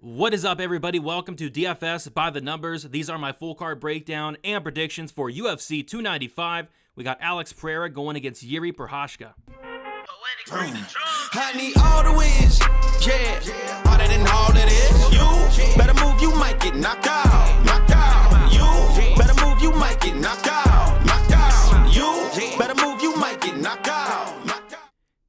What is up, everybody? Welcome to DFS by the numbers. These are my full card breakdown and predictions for UFC 295. We got Alex Pereira going against Jiri Prochazka. I need all the wins, yeah. Harder than all it is. You better move, you might get knocked out. Knocked out. You better move, you might get knocked out. Knocked out. You better move, you might get knocked out. Knocked out.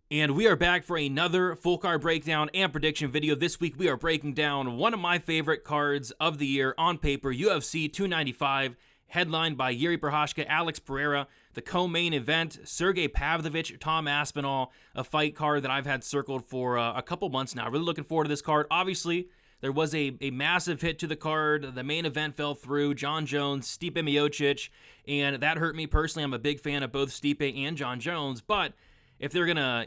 And we are back for another full card breakdown and prediction video. This week we are breaking down one of my favorite cards of the year on paper, UFC 295, headlined by Jiri Prochazka, Alex Pereira. The co-main event, Sergei Pavlovich, Tom Aspinall, a fight card that I've had circled for a couple months now. Really looking forward to this card. Obviously, there was a massive hit to the card. The main event fell through. Jon Jones, Stipe Miocic, and that hurt me personally. I'm a big fan of both Stipe and Jon Jones, but if they're gonna,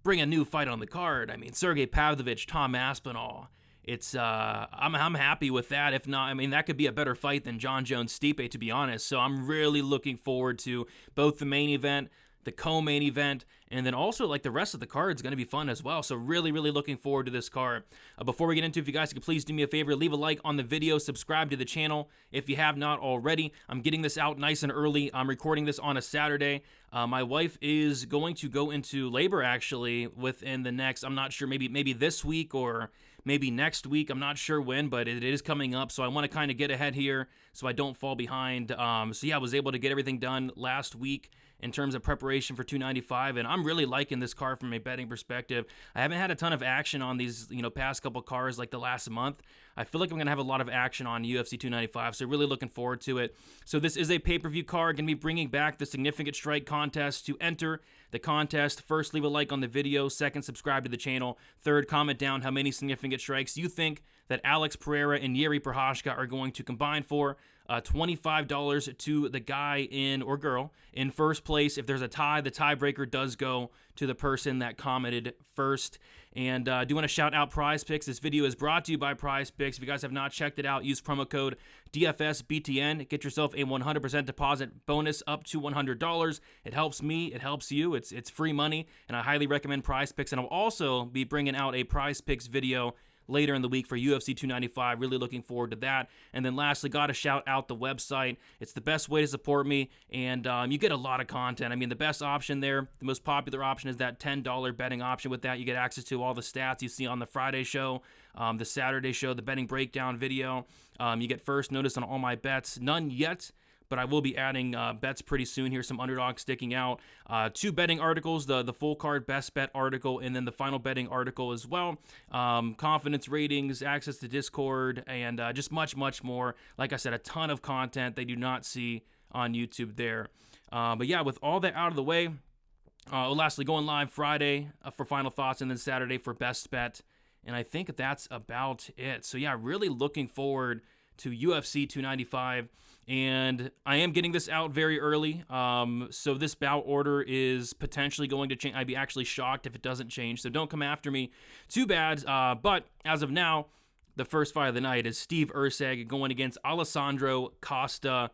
bring a new fight on the card, I mean, Sergei Pavlovich, Tom Aspinall, it's I'm happy with that. If not, I mean, that could be a better fight than Jon Jones Stipe, to be honest. So I'm really looking forward to both the main event, the co-main event, and then also like the rest of the card is going to be fun as well. So really looking forward to this card. Before we get into it, if you guys could please do me a favor, leave a like on the video, subscribe to the channel if you have not already. I'm getting this out nice and early. I'm recording this on a Saturday. My wife is going to go into labor actually within the next, I'm not sure, maybe this week or maybe next week. I'm not sure when, but it is coming up. So I want to kind of get ahead here so I don't fall behind. So yeah, I was able to get everything done last week in terms of preparation for 295, and I'm really liking this card from a betting perspective. I haven't had a ton of action on these, past couple cards like the last month. I feel like I'm going to have a lot of action on UFC 295, so really looking forward to it. So this is a pay-per-view card. Going to be bringing back the Significant Strike contest. To enter the contest, first, leave a like on the video. Second, subscribe to the channel. Third, comment down how many Significant Strikes you think that Alex Pereira and Jiri Prochazka are going to combine for. $25 to the guy or girl in first place. If there's a tie, the tiebreaker does go to the person that commented first. And I do want to shout out Prize Picks. This video is brought to you by Prize Picks. If you guys have not checked it out, use promo code DFSBTN. Get yourself a 100% deposit bonus up to $100. It helps me. It helps you. It's free money, and I highly recommend Prize Picks. And I'll also be bringing out a Prize Picks video later in the week for UFC 295. Really looking forward to that. And then lastly, got to shout out the website. It's the best way to support me, and you get a lot of content. I mean, the best option there, the most popular option is that $10 betting option. With that, you get access to all the stats you see on the Friday show, the Saturday show, the betting breakdown video. You get first notice on all my bets. None yet, but I will be adding bets pretty soon here, some underdogs sticking out. 2 betting articles, the full card best bet article, and then the final betting article as well. Confidence ratings, access to Discord, and just much more. Like I said, a ton of content they do not see on YouTube there. But yeah, with all that out of the way, lastly, going live Friday for final thoughts, and then Saturday for best bet. And I think that's about it. So yeah, really looking forward to UFC 295. And I am getting this out very early, so this bout order is potentially going to change. I'd be actually shocked if it doesn't change, so don't come after me too bad. But as of now, the first fight of the night is Steve Erceg going against Alessandro Costa.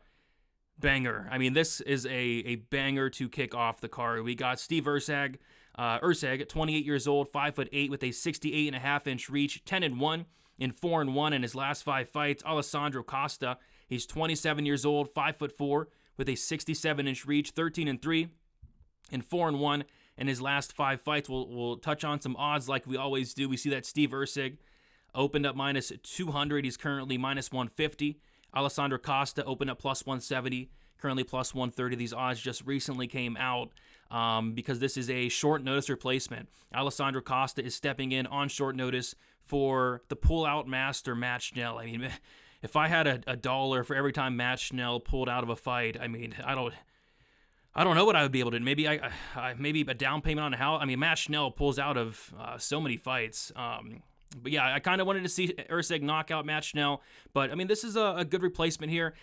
Banger. I mean, this is a banger to kick off the card. We got Steve Erceg, 28 years old, 5'8", with a 68.5-inch reach, 10-1 in 4-1 in his last 5 fights. Alessandro Costa, he's 27 years old, 5'4", with a 67-inch reach, 13-3 in 4-1 in his last 5 fights. We'll touch on some odds like we always do. We see that Steve Erceg opened up minus 200. He's currently minus 150. Alessandro Costa opened up plus 170, currently plus 130. These odds just recently came out because this is a short notice replacement. Alessandro Costa is stepping in on short notice for the pull-out master Matt Schnell. I mean, if I had a dollar for every time Matt Schnell pulled out of a fight, I mean, I don't know what I would be able to do. Maybe maybe a down payment on a house. I mean, Matt Schnell pulls out of so many fights. But yeah, I kind of wanted to see Erceg knock out Matt Schnell. But I mean, this is a good replacement here.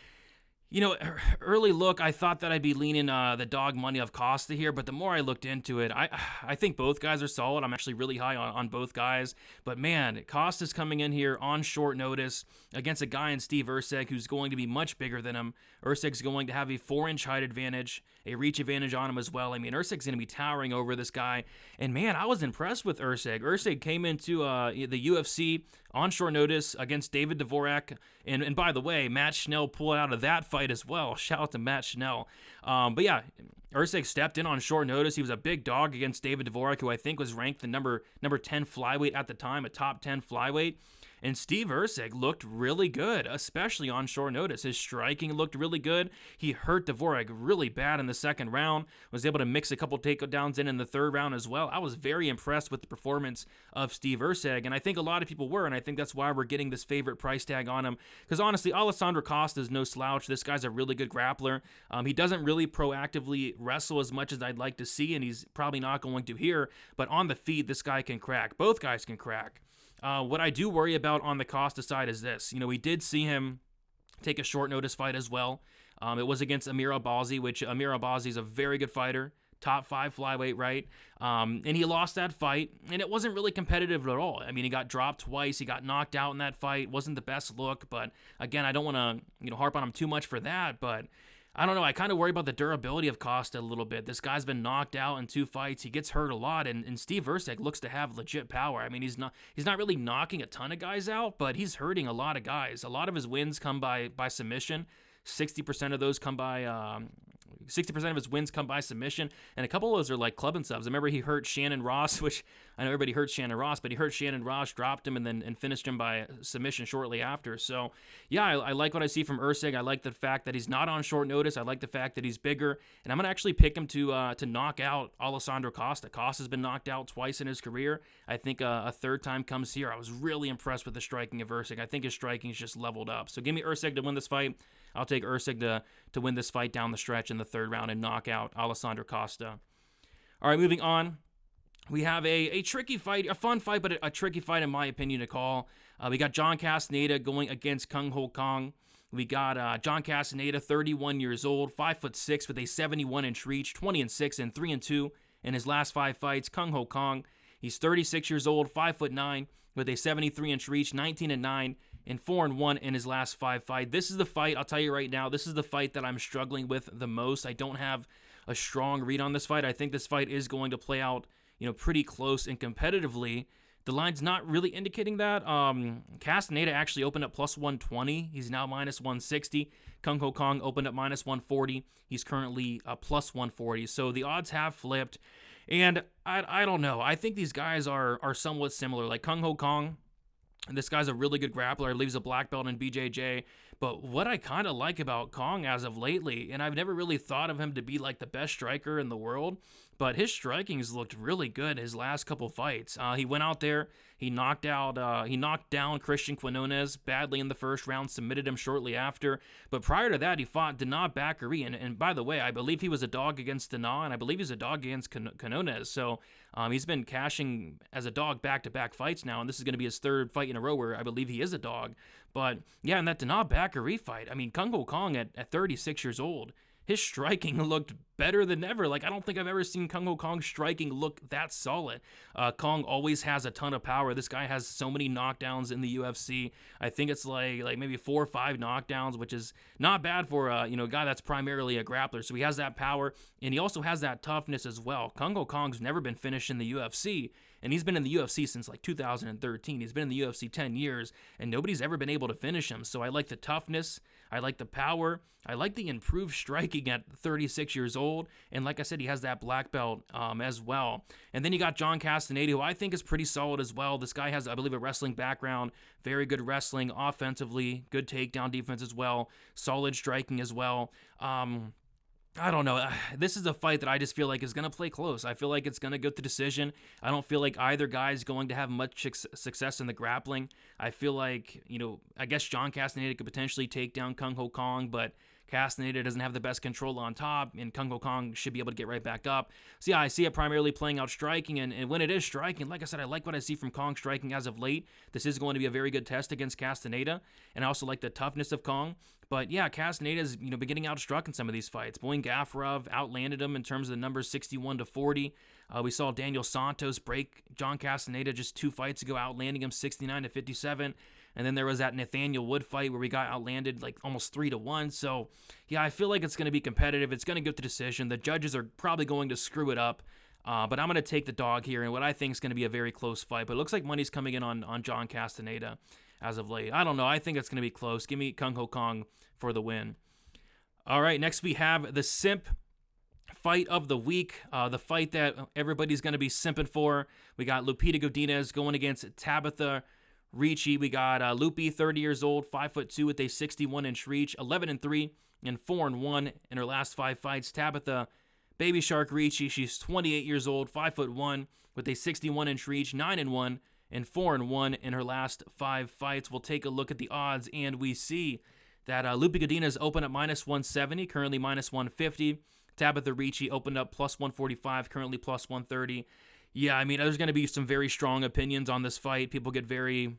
You know, early look, I thought that I'd be leaning the dog money of Costa here, but the more I looked into it, I think both guys are solid. I'm actually really high on both guys. But man, Costa's coming in here on short notice against a guy in Steve Erceg who's going to be much bigger than him. Erceg's going to have a 4-inch height advantage, a reach advantage on him as well. I mean, Erceg's going to be towering over this guy. And man, I was impressed with Erceg. Erceg came into the UFC on short notice against David Dvorak. And by the way, Matt Schnell pulled out of that fight as well. Shout out to Matt Schnell. But yeah, Erceg stepped in on short notice. He was a big dog against David Dvorak, who I think was ranked the number 10 flyweight at the time, a top 10 flyweight. And Steve Erceg looked really good, especially on short notice. His striking looked really good. He hurt Dvorak really bad in the second round, was able to mix a couple takedowns in the third round as well. I was very impressed with the performance of Steve Erceg, and I think a lot of people were, and I think that's why we're getting this favorite price tag on him. Because honestly, Alessandro Costa is no slouch. This guy's a really good grappler. He doesn't really proactively wrestle as much as I'd like to see, and he's probably not going to here, but on the feet, this guy can crack. Both guys can crack. What I do worry about on the Costa side is this. You know, we did see him take a short notice fight as well. It was against Amir Albazi, which Amir Albazi is a very good fighter, top 5 flyweight, right? And he lost that fight, and it wasn't really competitive at all. I mean, he got dropped twice. He got knocked out in that fight. Wasn't the best look, but again, I don't want to harp on him too much for that, but I don't know. I kind of worry about the durability of Costa a little bit. This guy's been knocked out in 2 fights. He gets hurt a lot, and Steve Erceg looks to have legit power. I mean, he's not really knocking a ton of guys out, but he's hurting a lot of guys. A lot of his wins come by submission. 60% of those come by 60% of his wins come by submission, and a couple of those are like club and subs. I remember he hurt Shannon Ross, which I know everybody hurts Shannon Ross, but he hurt Shannon Ross, dropped him, and finished him by submission shortly after. So yeah, I like what I see from Erceg. I like the fact that he's not on short notice. I like the fact that he's bigger, and I'm gonna actually pick him to knock out Alessandro Costa. Costa's been knocked out twice in his career. I think a third time comes here. I was really impressed with the striking of Erceg. I think his striking is just leveled up. So give me Erceg to win this fight. I'll take Erceg to win this fight down the stretch in the third round and knock out Alessandro Costa. All right, moving on. We have a tricky fight, a fun fight, but a tricky fight in my opinion to call. We got John Castaneda going against Kang Ho Kang. We got John Castaneda, 31 years old, 5'6", with a 71-inch reach, 20-6 and 3-2 in his last 5 fights. Kang Ho Kang, he's 36 years old, 5'9", with a 73-inch reach, 19-9 and 4-1 in his last 5 fights. This is the fight, I'll tell you right now, this is the fight that I'm struggling with the most. I don't have a strong read on this fight. I think this fight is going to play out, pretty close and competitively. The line's not really indicating that. Castaneda actually opened up plus 120. He's now minus 160. Kang Ho Kang opened up minus 140. He's currently plus 140. So the odds have flipped. And I don't know. I think these guys are somewhat similar. Like Kang Ho Kang, this guy's a really good grappler. I believe he's a black belt in BJJ. But what I kind of like about Kang as of lately, and I've never really thought of him to be like the best striker in the world, but his striking's looked really good his last couple fights. He went out there, he knocked down Christian Quinones badly in the first round, submitted him shortly after. But prior to that, he fought Dana Bakary, and by the way, I believe he was a dog against Dana, and I believe he's a dog against Quinones. So he's been cashing as a dog back-to-back fights now, and this is going to be his 3rd fight in a row where I believe he is a dog. But yeah, in that Dana Bakary fight, I mean, Kang Ho Kang at 36 years old, his striking looked better than ever. Like, I don't think I've ever seen Kang Ho Kang striking look that solid. Kang always has a ton of power. This guy has so many knockdowns in the UFC. I think it's like maybe 4 or 5 knockdowns, which is not bad for a guy that's primarily a grappler. So he has that power, and he also has that toughness as well. Kang Ho Kang's never been finished in the UFC, and he's been in the UFC since like 2013. He's been in the UFC 10 years, and nobody's ever been able to finish him. So I like the toughness. I like the power. I like the improved striking at 36 years old. And like I said, he has that black belt as well. And then you got John Castaneda, who I think is pretty solid as well. This guy has, I believe, a wrestling background. Very good wrestling offensively. Good takedown defense as well. Solid striking as well. I don't know. This is a fight that I just feel like is going to play close. I feel like it's going to go to decision. I don't feel like either guy is going to have much success in the grappling. I feel like, I guess John Castaneda could potentially take down Kang Ho Kang, but Castaneda doesn't have the best control on top, and Kang Ho Kang should be able to get right back up. So yeah, I see it primarily playing out striking, and when it is striking, like I said, I like what I see from Kang striking as of late. This is going to be a very good test against Castaneda, and I also like the toughness of Kang. But yeah, Castaneda's, been getting outstruck in some of these fights. Boyan Gafarov outlanded him in terms of the numbers 61-40. We saw Daniel Santos break John Castaneda just 2 fights ago, outlanding him 69-57. And then there was that Nathaniel Wood fight where we got outlanded like almost 3-1. So yeah, I feel like it's going to be competitive. It's going to go to decision. The judges are probably going to screw it up. But I'm going to take the dog here in what I think is going to be a very close fight. But it looks like money's coming in on John Castaneda as of late. I don't know. I think it's going to be close. Give me Kung Ho Kong for the win. All right, next we have the simp fight of the week, the fight that everybody's going to be simping for. We got Lupita Godinez going against Tabatha Ricci. We got Lupi, 30 years old, 5'2" with a 61-inch reach, 11-3 and 4-1 in her last 5 fights. Tabatha Baby Shark Ricci, she's 28 years old, 5'1" with a 61-inch reach, 9-1 and 4-1 in her last 5 fights. We'll take a look at the odds, and we see that Lupita Godinez opened up -170, currently -150. Tabatha Ricci opened up +145, currently +130. Yeah, I mean, there's going to be some very strong opinions on this fight. People get very,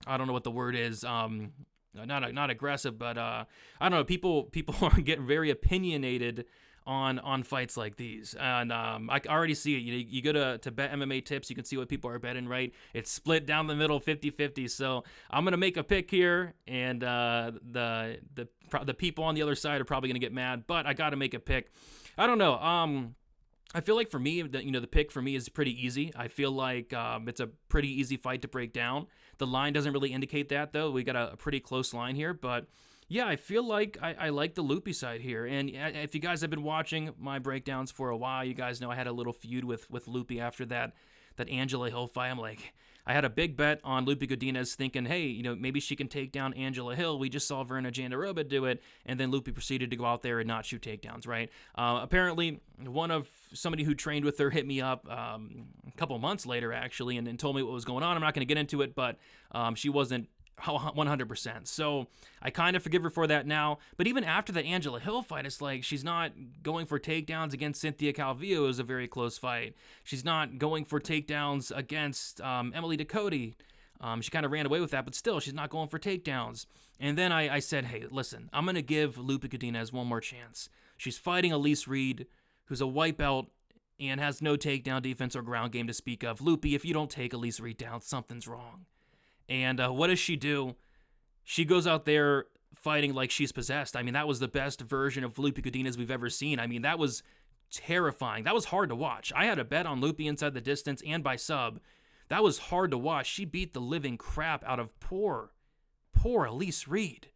I don't know what the word is, not aggressive, but I don't know. People are getting very opinionated on fights like these, and I already see it. You go to Bet MMA Tips, you can see what people are betting, right? It's split down the middle, 50-50. So I'm gonna make a pick here, and the people on the other side are probably gonna get mad, but I gotta make a pick. I don't know. I feel like for me, the pick for me is pretty easy. I feel like it's a pretty easy fight to break down. The line doesn't really indicate that, though. We got a pretty close line here, but yeah, I feel like I like the Lupi side here. And if you guys have been watching my breakdowns for a while, you guys know I had a little feud with Lupi after that Angela Hill fight. I had a big bet on Lupita Godinez thinking, hey, maybe she can take down Angela Hill. We just saw Verna Jandiroba do it, and then Lupi proceeded to go out there and not shoot takedowns, right? Apparently, somebody who trained with her hit me up a couple months later, actually, and told me what was going on. I'm not going to get into it, but she wasn't 100%. So I kind of forgive her for that now. But even after the Angela Hill fight, it's like she's not going for takedowns against Cynthia Calvillo. It was a very close fight. She's not going for takedowns against Emily Ducote. She kind of ran away with that, but still, she's not going for takedowns. And then I said, hey, listen, I'm going to give Lupita Godinez one more chance. She's fighting Elise Reed, who's a white belt and has no takedown defense or ground game to speak of. Lupi, if you don't take Elise Reed down, something's wrong. And what does she do? She goes out there fighting like she's possessed. I mean, that was the best version of Lupita Godinez we've ever seen. I mean, that was terrifying. That was hard to watch. I had a bet on Lupi inside the distance and by sub. That was hard to watch. She beat the living crap out of poor Elise Reed.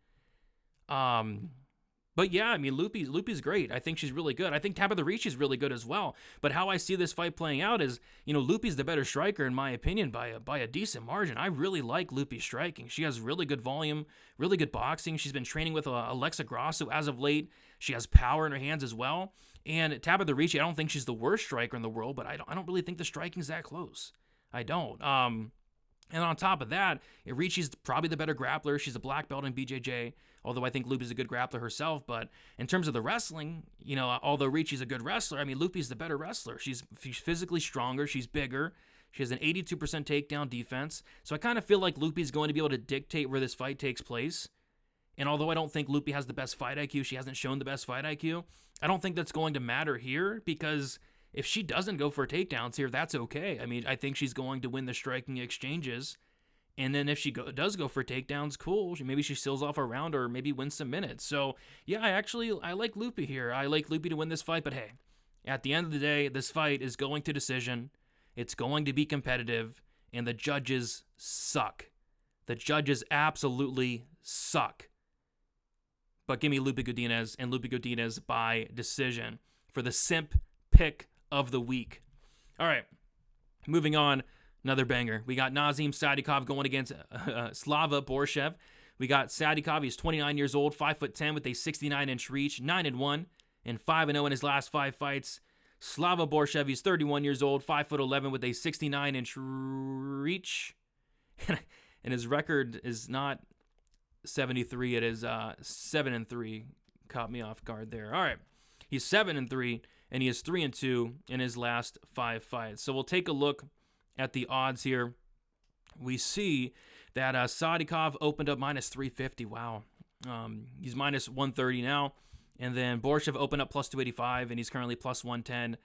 But yeah, I mean, Lupi's great. I think she's really good. I think Tabatha Ricci's really good as well. But how I see this fight playing out is, Lupi's the better striker in my opinion by a decent margin. I really like Lupi's striking. She has really good volume, really good boxing. She's been training with Alexa Grasso as of late. She has power in her hands as well. And Tabatha Ricci, I don't think she's the worst striker in the world, but I don't really think the striking's that close. I don't. And on top of that, Ricci's probably the better grappler. She's a black belt in BJJ, although I think Lupi's a good grappler herself. But in terms of the wrestling, although Ricci's a good wrestler, I mean, Lupi's the better wrestler. She's physically stronger. She's bigger. She has an 82% takedown defense. So I kind of feel like Lupi's going to be able to dictate where this fight takes place. And although I don't think Lupi has the best fight IQ, she hasn't shown the best fight IQ, I don't think that's going to matter here, because if she doesn't go for takedowns here, that's okay. I mean, I think she's going to win the striking exchanges. And then if she does go for takedowns, cool. Maybe she seals off a round or maybe wins some minutes. So, yeah, I like Lupi here. I like Lupi to win this fight. But, hey, at the end of the day, this fight is going to decision. It's going to be competitive. And the judges suck. The judges absolutely suck. But give me Lupita Godinez and Lupita Godinez by decision for the simp pick of the week. All right, moving on. Another banger. We got Nazim Sadykhov going against Slava Borshchev. We got Sadykhov. He's 29 years old, 5'10" with a 69-inch reach, 9-1 and 5-0 in his last 5 fights. Slava Borshchev. He's 31 years old, 5'11" with a 69-inch reach, and his record is not 73. It is 7-3. Caught me off guard there. All right, he's 7-3. And he is 3-2 in his last 5 fights. So we'll take a look at the odds here. We see that Sadykhov opened up -350. Wow. He's minus 130 now. And then Borshchev opened up plus 285, and he's currently plus 110.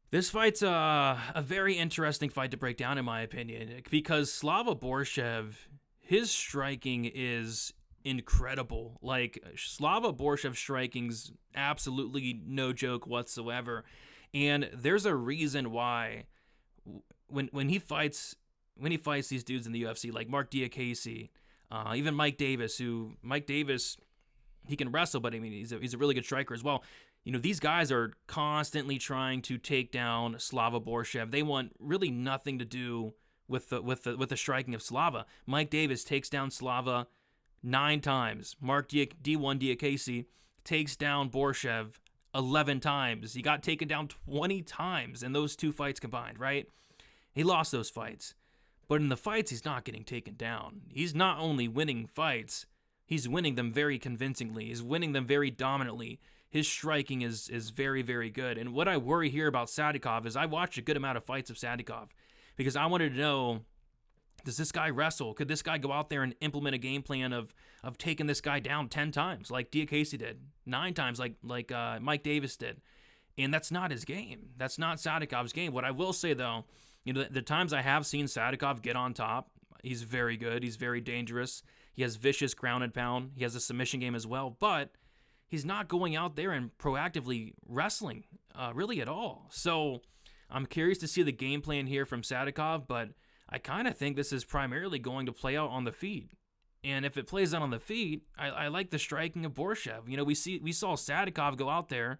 This fight's a very interesting fight to break down, in my opinion, because Slava Borshchev, his striking is incredible. Like, Slava Borshchev's striking's absolutely no joke whatsoever. And there's a reason why when he fights these dudes in the UFC, like Mark Diakese, even Mike Davis, he can wrestle, but I mean, he's a really good striker as well. You know, these guys are constantly trying to take down Slava Borshchev. They want really nothing to do with the striking of Slava. Mike Davis takes down Slava 9 times. Mark D1 Diakese takes down Borshchev 11 times. He got taken down 20 times in those 2 fights combined, right? He lost those fights. But in the fights, he's not getting taken down. He's not only winning fights, he's winning them very convincingly. He's winning them very dominantly. His striking is very, very good. And what I worry here about Sadykhov is I watched a good amount of fights of Sadykhov because I wanted to know, does this guy wrestle? Could this guy go out there and implement a game plan of taking this guy down 10 times like Diakese did, 9 times like Mike Davis did? And that's not his game. That's not Sadykhov's game. What I will say, though, you know, the times I have seen Sadykhov get on top, he's very good. He's very dangerous. He has vicious ground and pound. He has a submission game as well. But he's not going out there and proactively wrestling really at all. So I'm curious to see the game plan here from Sadykhov, but I kind of think this is primarily going to play out on the feet. And if it plays out on the feet, I like the striking of Borshchev. You know, we saw Sadykhov go out there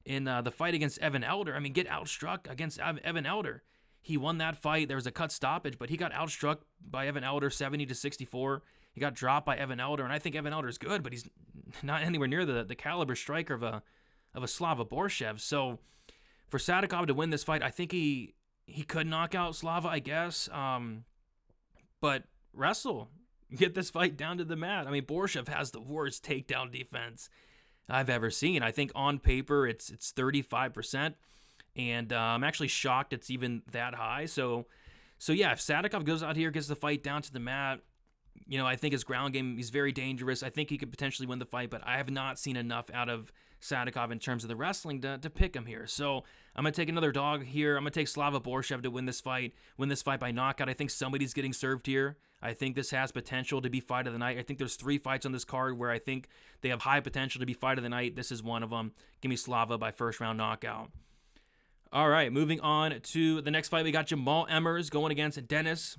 in the fight against Evan Elder. I mean, get outstruck against Evan Elder. He won that fight. There was a cut stoppage, but he got outstruck by Evan Elder 70-64. He got dropped by Evan Elder, and I think Evan Elder is good, but he's not anywhere near the caliber striker of a Slava Borshchev. So for Sadykhov to win this fight, I think he could knock out Slava, I guess. But wrestle, get this fight down to the mat. I mean, Borshchev has the worst takedown defense I've ever seen. I think on paper it's 35%, and I'm actually shocked it's even that high. So yeah, if Sadykhov goes out here, gets the fight down to the mat, you know, I think his ground game, he's very dangerous. I think he could potentially win the fight, but I have not seen enough out of Sadykhov in terms of the wrestling to pick him here. So I'm going to take another dog here. I'm going to take Slava Borshchev to win this fight by knockout. I think somebody's getting served here. I think this has potential to be fight of the night. I think there's 3 fights on this card where I think they have high potential to be fight of the night. This is one of them. Give me Slava by first round knockout. All right, moving on to the next fight. We got Jamall Emmers going against Denis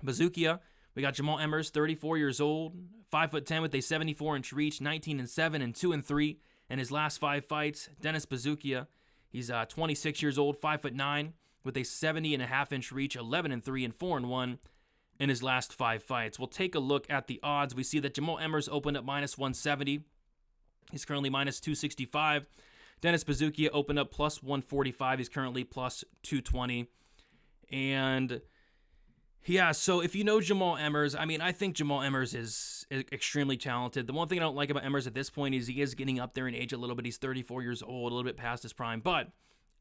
Buzukja. We got Jamall Emmers, 34 years old, 5'10" with a 74-inch reach, 19-7 and 2-3 in his last 5 fights. Denis Buzukja, he's 26 years old, 5'9" with a 70.5-inch reach, 11-3 and 4-1 in his last 5 fights. We'll take a look at the odds. We see that Jamall Emmers opened up minus 170. He's currently minus 265. Denis Buzukja opened up plus 145. He's currently plus 220. And yeah, so if you know Jamall Emmers, I mean, I think Jamall Emmers is extremely talented. The one thing I don't like about Emmers at this point is he is getting up there in age a little bit. He's 34 years old, a little bit past his prime. But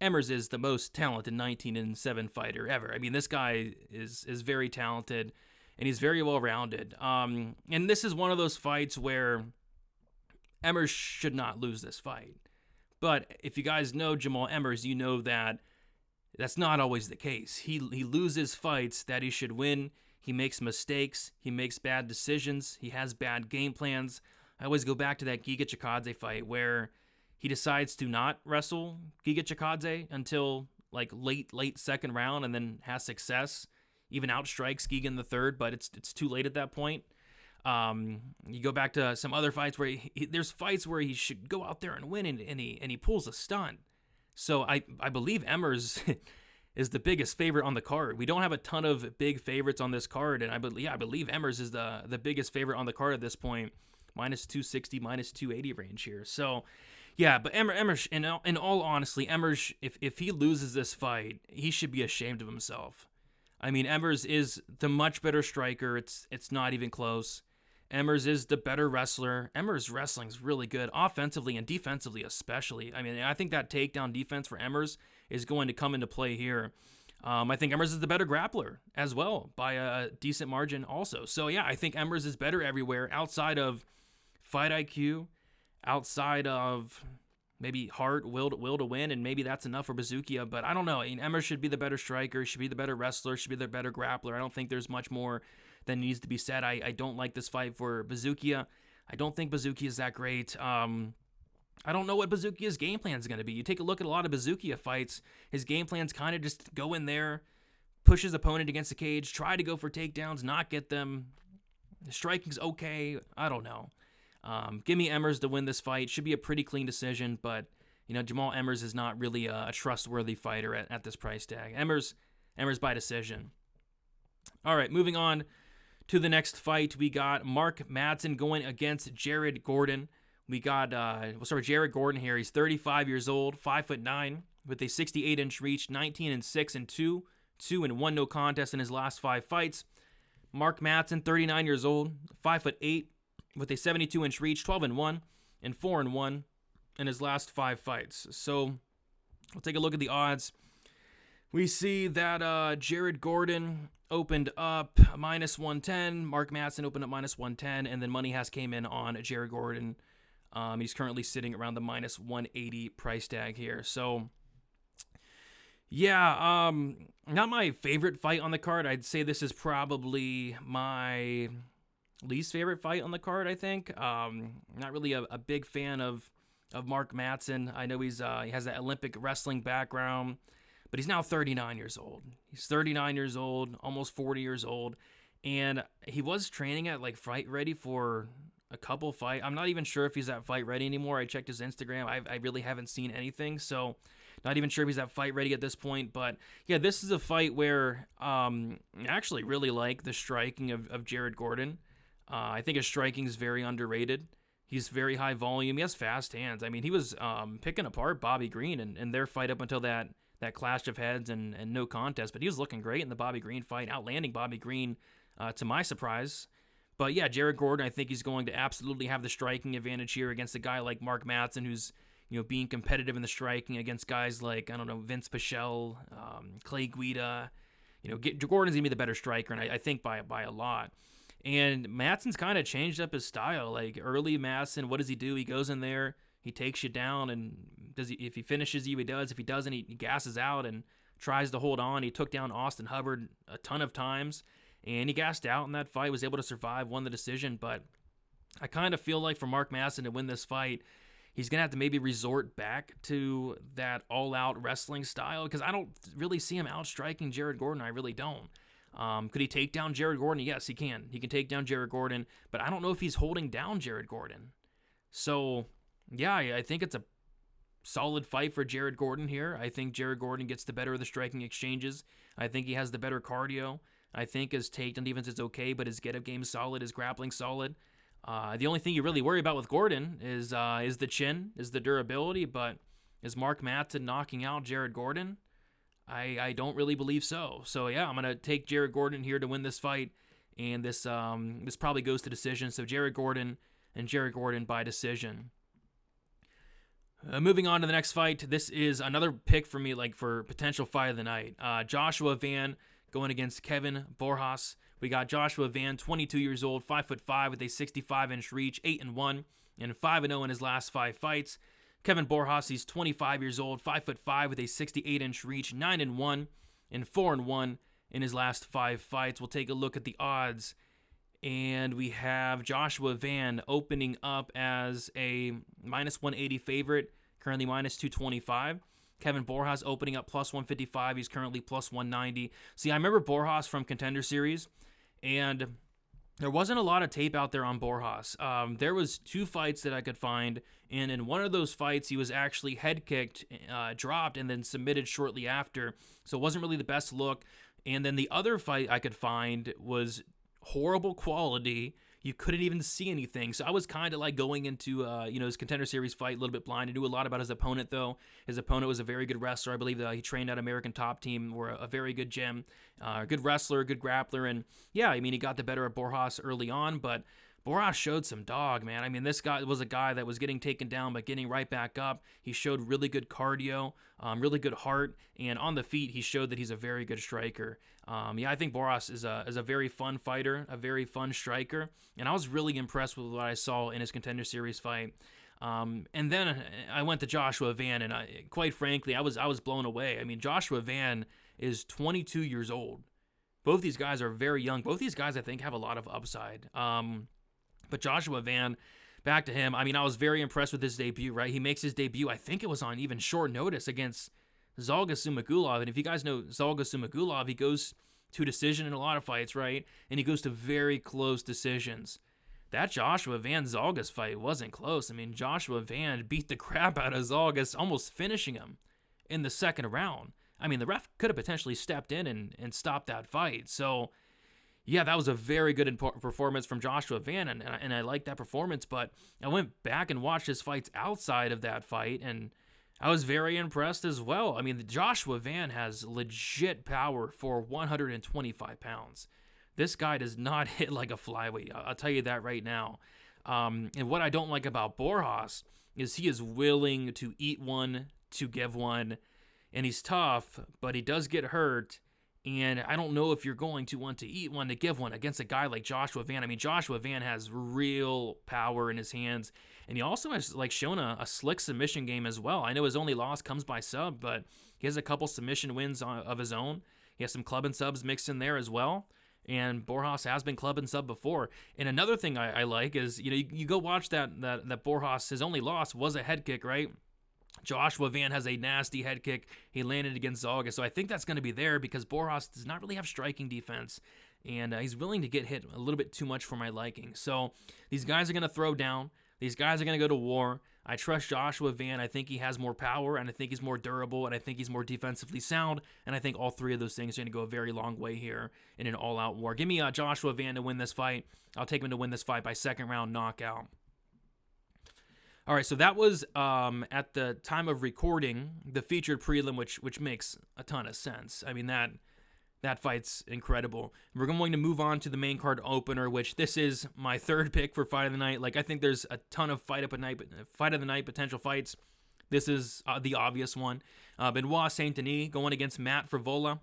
Emmers is the most talented 19-7 fighter ever. I mean, this guy is very talented, and he's very well-rounded. And this is one of those fights where Emmers should not lose this fight. But if you guys know Jamall Emmers, you know that that's not always the case. He loses fights that he should win. He makes mistakes. He makes bad decisions. He has bad game plans. I always go back to that Giga Chikadze fight where he decides to not wrestle Giga Chikadze until like late second round and then has success. Even outstrikes Giga in the third, but it's too late at that point. You go back to some other fights where there's fights where he should go out there and win and he pulls a stunt. So I believe Emmers is the biggest favorite on the card. We don't have a ton of big favorites on this card, and I believe Emmers is the biggest favorite on the card at this point, minus 260, minus 280 range here. So yeah, but Emmers, in all honesty, Emmers, if he loses this fight, he should be ashamed of himself. I mean, Emmers is the much better striker. It's not even close. Emmers is the better wrestler. Emmers' wrestling is really good, offensively and defensively especially. I mean, I think that takedown defense for Emmers is going to come into play here. I think Emmers is the better grappler as well by a decent margin also. So yeah, I think Emmers is better everywhere outside of fight IQ, outside of maybe heart, will to win, and maybe that's enough for Buzukja. But I don't know. I mean, Emmers should be the better striker, should be the better wrestler, should be the better grappler. I don't think there's much more that needs to be said. I don't like this fight for Buzukja. I don't think Buzukja is that great. I don't know what Buzukja's game plan is going to be. You take a look at a lot of Buzukja fights, his game plan's kind of just go in there, push his opponent against the cage, try to go for takedowns, not get them. The striking's okay. I don't know. Give me Emmers to win this fight. Should be a pretty clean decision, but Jamall Emmers is not really a trustworthy fighter at this price tag. Emmers by decision. All right, moving on to the next fight. We got Mark Madsen going against Jared Gordan. We got, we'll start with Jared Gordan here. He's 35 years old, 5'9", with a 68-inch reach, 19-6-2, 2-1 no contest in his last 5 fights. Mark Madsen, 39 years old, 5'8", with a 72-inch reach, 12-1, and 4-1 in his last 5 fights. So we'll take a look at the odds. We see that Jared Gordan opened up -110, Mark Madsen opened up -110, and then money has came in on Jared Gordan. He's currently sitting around the -180 price tag here. So, yeah, not my favorite fight on the card. I'd say this is probably my least favorite fight on the card, I think. Not really a big fan of Mark Madsen. I know he has that Olympic wrestling background, but he's now 39 years old. He's 39 years old, almost 40 years old, and he was training at Fight Ready for a couple fight. I'm not even sure if he's at Fight Ready anymore. I checked his Instagram. I really haven't seen anything, so not even sure if he's at Fight Ready at this point. But yeah, this is a fight where I actually really like the striking of Jared Gordan. I think his striking is very underrated. He's very high volume. He has fast hands. I mean, he was picking apart Bobby Green in their fight up until that clash of heads and no contest. But he was looking great in the Bobby Green fight, outlanding Bobby Green to my surprise. But yeah, Jared Gordan, I think he's going to absolutely have the striking advantage here against a guy like Mark Madsen, who's being competitive in the striking against guys like, I don't know, Vince Pichel, Clay Guida. Gordon's gonna be the better striker, and I think by a lot. And Madsen's kind of changed up his style. Like early Madsen, what does he do? He goes in there, he takes you down, and if he finishes you, he does. If he doesn't, he gasses out and tries to hold on. He took down Austin Hubbard a ton of times. And he gassed out in that fight, was able to survive, won the decision. But I kind of feel like for Mark Madsen to win this fight, he's going to have to maybe resort back to that all-out wrestling style, because I don't really see him outstriking Jared Gordan. I really don't. Could he take down Jared Gordan? Yes, he can. He can take down Jared Gordan, but I don't know if he's holding down Jared Gordan. So, yeah, I think it's a solid fight for Jared Gordan here. I think Jared Gordan gets the better of the striking exchanges. I think he has the better cardio. I think his takedown defense is okay, but his get-up game is solid, his grappling solid. The only thing you really worry about with Gordan is the chin, is the durability, but is Mark Madsen knocking out Jared Gordan? I don't really believe so. So yeah, I'm going to take Jared Gordan here to win this fight, and this probably goes to decision. So Jared Gordan by decision. Moving on to the next fight, this is another pick for me, for potential fight of the night. Joshua Van going against Kevin Borjas. We got Joshua Van, 22 years old, 5'5", with a 65-inch reach, 8-1, and 5-0 in his last 5 fights. Kevin Borjas, he's 25 years old, 5'5", with a 68-inch reach, 9-1, and 4-1 in his last 5 fights. We'll take a look at the odds, and we have Joshua Van opening up as a -180 favorite, currently -225. Kevin Borjas opening up +155. He's currently +190. See, I remember Borjas from Contender Series, and there wasn't a lot of tape out there on Borjas. There was 2 fights that I could find, and in one of those fights, he was actually head kicked, dropped, and then submitted shortly after. So it wasn't really the best look. And then the other fight I could find was horrible quality. You couldn't even see anything. So I was kind of going into, his Contender Series fight a little bit blind. I knew a lot about his opponent, though. His opponent was a very good wrestler. I believe he trained at American Top Team, or a very good gym. Good wrestler, good grappler. And yeah, I mean, he got the better of Borjas early on, but Borjas showed some dog, man. I mean, this guy was a guy that was getting taken down but getting right back up. He showed really good cardio, really good heart, and on the feet, he showed that he's a very good striker. Yeah, I think Borjas is a very fun fighter, a very fun striker, and I was really impressed with what I saw in his Contender Series fight. And then I went to Joshua Van, and quite frankly, I was blown away. I mean, Joshua Van is 22 years old. Both these guys are very young. Both these guys, I think, have a lot of upside. But Joshua Van, back to him. I mean, I was very impressed with his debut, right? He makes his debut, I think it was on even short notice, against Zalga Sumagulov. And if you guys know Zalga Sumagulov, he goes to decision in a lot of fights, right? And he goes to very close decisions. That Joshua Van Zalgas fight wasn't close. I mean, Joshua Van beat the crap out of Zalgas, almost finishing him in the second round. I mean, the ref could have potentially stepped in and stopped that fight. So, yeah, that was a very good performance from Joshua Van, and I liked that performance, but I went back and watched his fights outside of that fight, and I was very impressed as well. I mean, Joshua Van has legit power for 125 pounds. This guy does not hit like a flyweight, I'll tell you that right now. And what I don't like about Borjas is he is willing to eat one, to give one, and he's tough, but he does get hurt. And I don't know if you're going to want to eat one to give one against a guy like Joshua Van. I mean, Joshua Van has real power in his hands. And he also has shown a slick submission game as well. I know his only loss comes by sub, but he has a couple submission wins of his own. He has some club and subs mixed in there as well. And Borjas has been club and sub before. And another thing I like is, you go watch that Borjas, his only loss was a head kick, right? Joshua Van has a nasty head kick he landed against Zalga, so I think that's going to be there because Borjas does not really have striking defense, and he's willing to get hit a little bit too much for my liking. So these guys are going to throw down. These guys are going to go to war. I trust Joshua Van. I think he has more power, and I think he's more durable, and I think he's more defensively sound, and I think all three of those things are going to go a very long way here in an all-out war. Give me Joshua Van to win this fight. I'll take him to win this fight by second round knockout. All right, so that was, at the time of recording, the featured prelim, which makes a ton of sense. I mean, that fight's incredible. We're going to move on to the main card opener, which this is my third pick for Fight of the Night. Like, I think there's a ton of Fight of the Night potential fights. This is the obvious one. Benoit Saint-Denis going against Matt Frevola.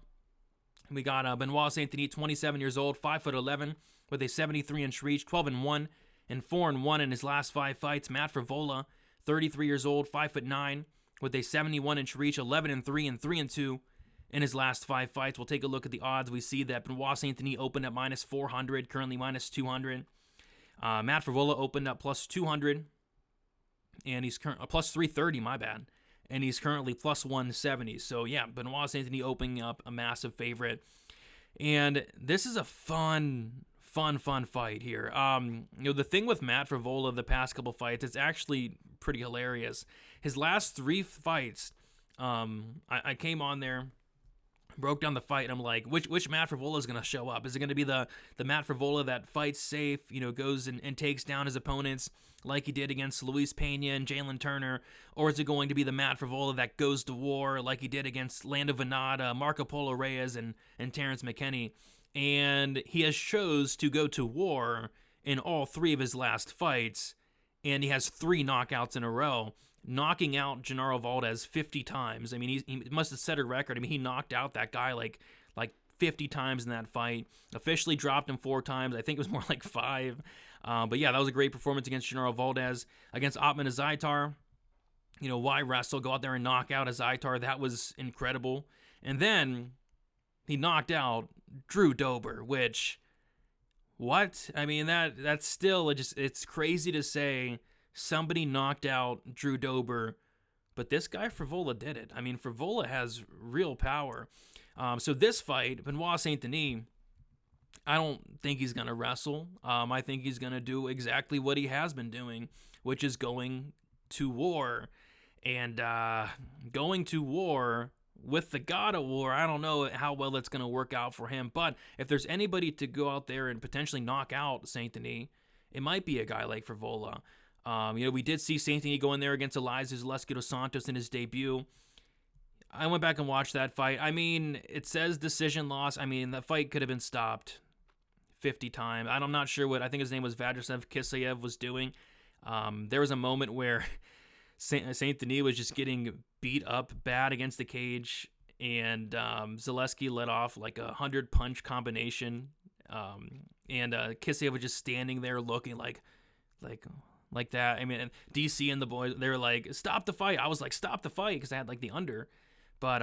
We got Benoit Saint-Denis, 27 years old, 5'11", with a 73-inch reach, 12-1. And 4-1 in his last 5 fights. Matt Frevola, 33 years old, 5'9", with a 71-inch reach, 11-3 and 3-2 in his last 5 fights. We'll take a look at the odds. We see that Benoit Saint-Denis opened at minus 400, currently minus 200. Matt Frevola opened up plus 200, and he's plus 330. My bad, and he's currently plus 170. So yeah, Benoit Saint-Denis opening up a massive favorite, and this is a fun fight here. The thing with Matt Frevola the past couple fights, it's actually pretty hilarious. His last 3 fights, I came on there, broke down the fight, and I'm like, which Matt Frevola is going to show up? Is it going to be the Matt Frevola that fights safe, goes and takes down his opponents like he did against Luis Pena and Jalen Turner? Or is it going to be the Matt Frevola that goes to war like he did against Lando Venata, Marco Polo Reyes, and Terrence McKinney? And he has chose to go to war in all 3 of his last fights, and he has 3 knockouts in a row, knocking out Gennaro Valdez 50 times. I mean, he must have set a record. I mean, he knocked out that guy like 50 times in that fight, officially dropped him 4 times. I think it was more like 5. But yeah, that was a great performance against Gennaro Valdez. Against Otman Azaitar, why wrestle? Go out there and knock out Azaitar. That was incredible. And then he knocked out Drew Dober, which, what? I mean, that's still it's crazy to say somebody knocked out Drew Dober, but this guy Frevola did it. I mean, Frevola has real power. So this fight, Benoit Saint-Denis, I don't think he's going to wrestle. I think he's going to do exactly what he has been doing, which is going to war. And going to war with the God of War, I don't know how well that's going to work out for him. But if there's anybody to go out there and potentially knock out Saint-Denis, it might be a guy like Frevola. We did see Saint-Denis go in there against Eliza Zaleski dos Santos in his debut. I went back and watched that fight. I mean, it says decision loss. I mean, the fight could have been stopped 50 times. I'm not sure what, I think his name was Viacheslav Kisayev was doing. There was a moment where Saint-Denis was just getting beat up bad against the cage, and Zaleski let off like a 100-punch combination, and Kisayev was just standing there looking like that. I mean, DC and the boys, they were like, stop the fight. I was like, stop the fight, because I had like the under. But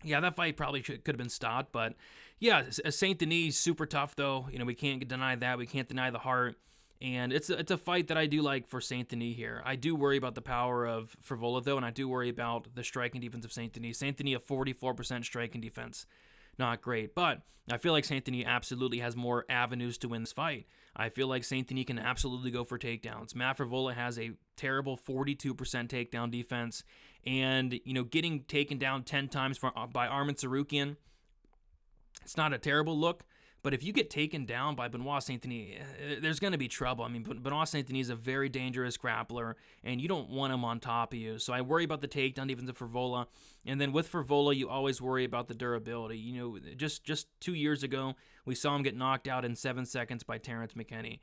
yeah, that fight probably could have been stopped. But yeah, Saint-Denis super tough though. You know, we can't deny that. We can't deny the heart. And it's a fight that I do like for Saint-Denis here. I do worry about the power of Frevola though, and I do worry about the striking defense of Saint-Denis. Saint-Denis a 44% striking defense. Not great, but I feel like Saint-Denis absolutely has more avenues to win this fight. I feel like Saint-Denis can absolutely go for takedowns. Matt Frevola has a terrible 42% takedown defense, and you know, getting taken down 10 times by Arman Tsarukyan, it's not a terrible look. But if you get taken down by Benoit Saint-Denis, there's going to be trouble. I mean, Benoit Saint-Denis is a very dangerous grappler, and you don't want him on top of you. So I worry about the takedown defense of Frevola. And then with Frevola, you always worry about the durability. You know, just 2 years ago, we saw him get knocked out in 7 seconds by Terrence McKinney.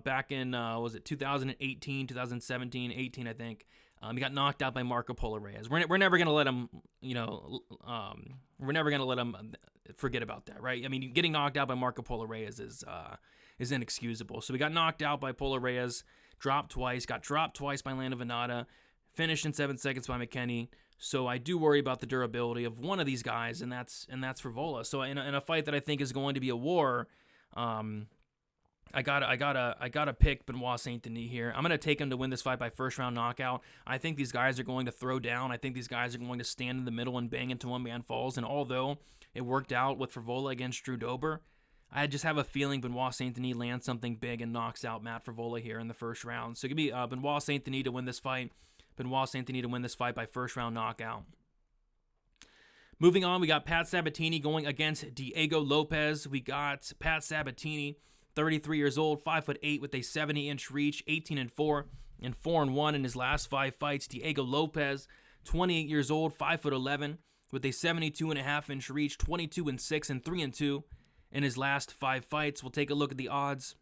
Back in, was it 2018, 2017, 18, I think. He got knocked out by Marco Polo Reyes. We're never going to let him, you know, we're never going to let him forget about that, right? I mean, getting knocked out by Marco Polo Reyes is inexcusable. So we got knocked out by Polo Reyes, got dropped twice by Lando Venata, finished in 7 seconds by McKinney. So I do worry about the durability of one of these guys, and that's Frevola. So in a fight that I think is going to be a war, I gotta pick Benoit Saint-Denis here. I'm gonna take him to win this fight by first round knockout. I think these guys are going to throw down. I think these guys are going to stand in the middle and bang into one-man falls. And although it worked out with Frevola against Drew Dober, I just have a feeling Benoit Saint-Denis lands something big and knocks out Matt Frevola here in the first round. So give me Benoit Saint-Denis to win this fight. Benoit Saint-Denis to win this fight by first round knockout. Moving on, we got Pat Sabatini going against Diego Lopes. We got Pat Sabatini, 33 years old, 5'8", with a 70-inch reach, 18-4, and 4-1 in his last 5 fights. Diego Lopes, 28 years old, 5'11", with a 72.5-inch reach, 22-6, and 3-2 in his last 5 fights. We'll take a look at the odds.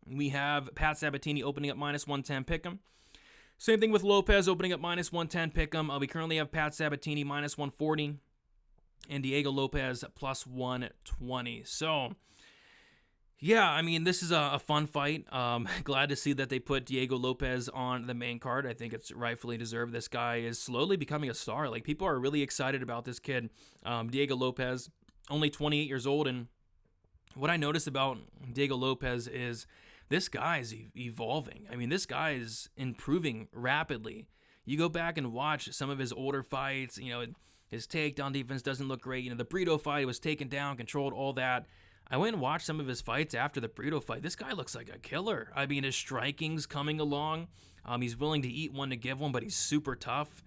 We have Pat Sabatini opening up -110 pick'em. Same thing with Lopes opening up -110 pick'em. We currently have Pat Sabatini -140 and Diego Lopes +120. So yeah, I mean, this is a fun fight. Glad to see that they put Diego Lopes on the main card. I think it's rightfully deserved. This guy is slowly becoming a star. Like, people are really excited about this kid. Diego Lopes, only 28 years old, and what I notice about Diego Lopes is this guy is evolving. I mean, this guy is improving rapidly. You go back and watch some of his older fights, you know, his takedown defense doesn't look great. You know, the Brito fight, he was taken down, controlled, all that. I went and watched some of his fights after the Brito fight. This guy looks like a killer. I mean, his striking's coming along. He's willing to eat one to give one, but he's super tough.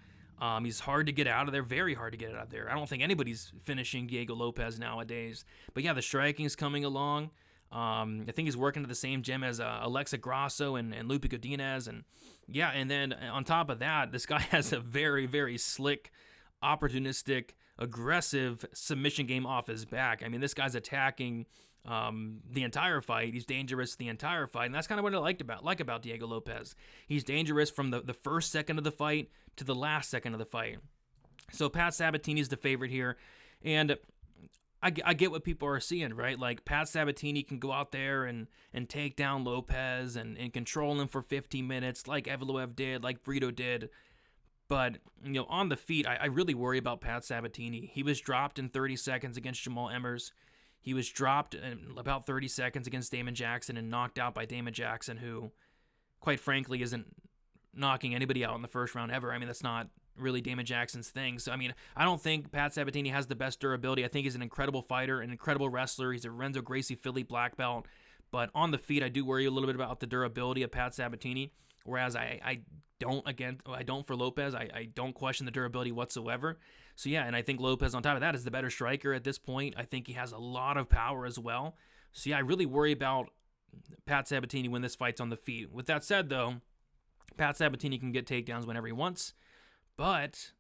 He's hard to get out of there, very hard to get out of there. I don't think anybody's finishing Diego Lopes nowadays. But yeah, the striking's coming along. I think he's working at the same gym as Alexa Grasso and Lupita Godinez. And yeah, and then on top of that, this guy has a very, very slick, opportunistic, aggressive submission game off his back. I mean, this guy's attacking the entire fight. He's dangerous the entire fight, and that's kind of what I like about Diego Lopes. He's dangerous from the first second of the fight to the last second of the fight. So Pat Sabatini's the favorite here, and I get what people are seeing, right? Like, Pat Sabatini can go out there and take down Lopes and control him for 15 minutes like Evloev did, like Brito did. But, you know, on the feet, I really worry about Pat Sabatini. He was dropped in 30 seconds against Jamall Emmers. He was dropped in about 30 seconds against Damon Jackson and knocked out by Damon Jackson, who, quite frankly, isn't knocking anybody out in the first round ever. I mean, that's not really Damon Jackson's thing. So, I mean, I don't think Pat Sabatini has the best durability. I think he's an incredible fighter, an incredible wrestler. He's a Renzo Gracie Philly black belt. But on the feet, I do worry a little bit about the durability of Pat Sabatini, whereas I don't for Lopes. I don't question the durability whatsoever. So yeah, and I think Lopes on top of that is the better striker at this point. I think he has a lot of power as well. So yeah, I really worry about Pat Sabatini when this fight's on the feet. With that said though, Pat Sabatini can get takedowns whenever he wants, but